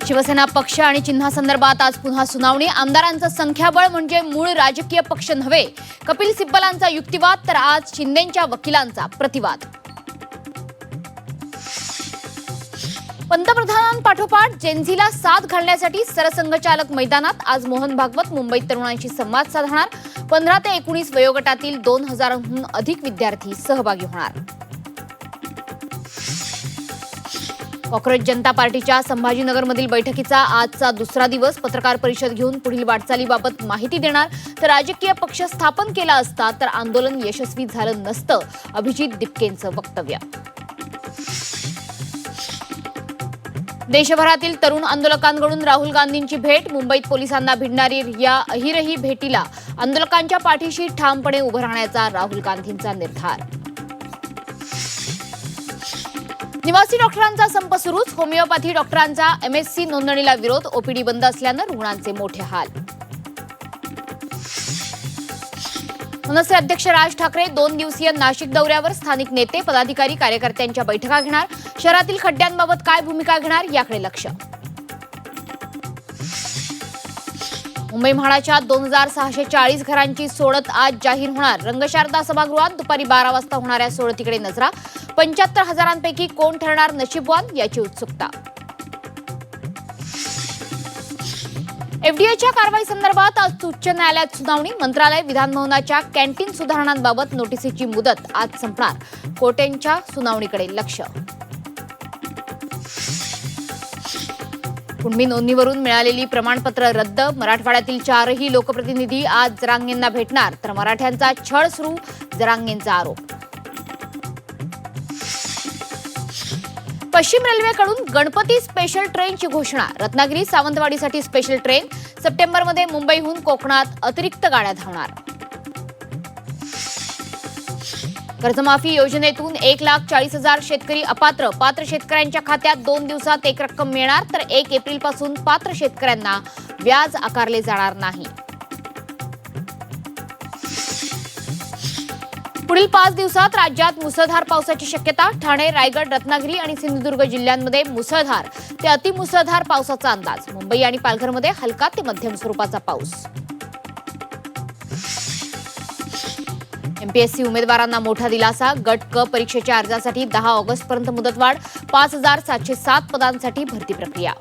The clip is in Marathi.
शिवसेना पक्ष आणि चिन्हासंदर्भात आज पुन्हा सुनावणी. आमदारांचं संख्याबळ म्हणजे मूळ राजकीय पक्ष नव्हे. कपिल सिब्बलांचा युक्तिवाद तर आज शिंदेंच्या वकिलांचा प्रतिवाद. पंतप्रधानांपाठोपाठ जेनझीला साथ घालण्यासाठी सरसंघचालक मैदानात. आज मोहन भागवत मुंबईत तरुणांशी संवाद साधणार. 15 ते 19 वयोगटातील 2000हून अधिक विद्यार्थी सहभागी होणार. कॉक्रोच जनता पार्टीच्या संभाजीनगरमधील बैठकीचा आजचा दुसरा दिवस. पत्रकार परिषद घेऊन पुढील वाटचालीबाबत माहिती देणार. तर राजकीय पक्ष स्थापन केला असता तर आंदोलन यशस्वी झालं नसतं, अभिजित दिपकेंचं वक्तव्य. देशभरातील तरुण आंदोलकांकडून राहुल गांधींची भेट. मुंबईत पोलिसांना भिडणारी या अहिरही भेटीला आंदोलकांच्या पाठीशी ठामपणे उभं राहण्याचा राहुल गांधींचा निर्धार. निवासी डॉक्टरांचा संप सुरूच. होमिओपॅथी डॉक्टरांचा MSc नोंदणीला विरोध. ओपीडी बंद असल्यानं रुग्णांचे मोठे हाल. मनसे अध्यक्ष राज ठाकरे 2 दिवसीय नाशिक दौऱ्यावर. स्थानिक नेते पदाधिकारी कार्यकर्त्यांच्या बैठका घेणार. शहरातील खड्ड्यांबाबत काय भूमिका घेणार याकडे लक्ष. मुंबई म्हाडाच्या 2640 घरांची सोडत आज जाहीर होणार. रंगशारदा सभागृहात दुपारी 12 वाजता होणाऱ्या सोडतीकडे नजरा. 75,000 कोण ठरणार नशीबवान याची उत्सुकता. FDAच्या कारवाई संदर्भात आज उच्च न्यायालयात सुनावणी. मंत्रालय विधानभवनाच्या कॅन्टीन सुधारणांबाबत नोटीसीची मुदत आज संपणार. कोर्टाच्या सुनावणीकडे लक्ष. कुणबी नोंदणीवरून मिळालेली प्रमाणपत्र रद्द. मराठवाड्यातील 4ही लोकप्रतिनिधी आज जरांगेंना भेटणार. तर मराठ्यांचा छळ सुरू, जरांगेंचा आरोप. पश्चिम रेल्वेकडून गणपती स्पेशल ट्रेनची घोषणा. रत्नागिरी सावंतवाडीसाठी स्पेशल ट्रेन. सप्टेंबरमध्ये मुंबईहून कोकणात अतिरिक्त गाड्या धावणार. कर्जमाफी योजनेतून 1,40,000 शेतकरी अपात्र. पात्र शेतकऱ्यांच्या खात्यात 2 दिवसात एक रक्कम मिळणार. तर 1 एप्रिलपासून पात्र शेतकऱ्यांना व्याज आकारले जाणार नाही. पुढील 5 दिवसात राज्यात मुसळधार पावसाची शक्यता. ठाणे, रायगड, रत्नागिरी आणि सिंधुदुर्ग जिल्ह्यांमध्ये मुसळधार ते अतिमुसळधार पावसाचा अंदाज. मुंबई आणि पालघरमध्ये हलका ते मध्यम स्वरूपाचा पाऊस. MPSC उमेदवारांना मोठा दिलासा. गट क परीक्षेच्या अर्जासाठी 10 ऑगस्टपर्यंत मुदतवाढ. 5707 पदांसाठी भरती प्रक्रिया.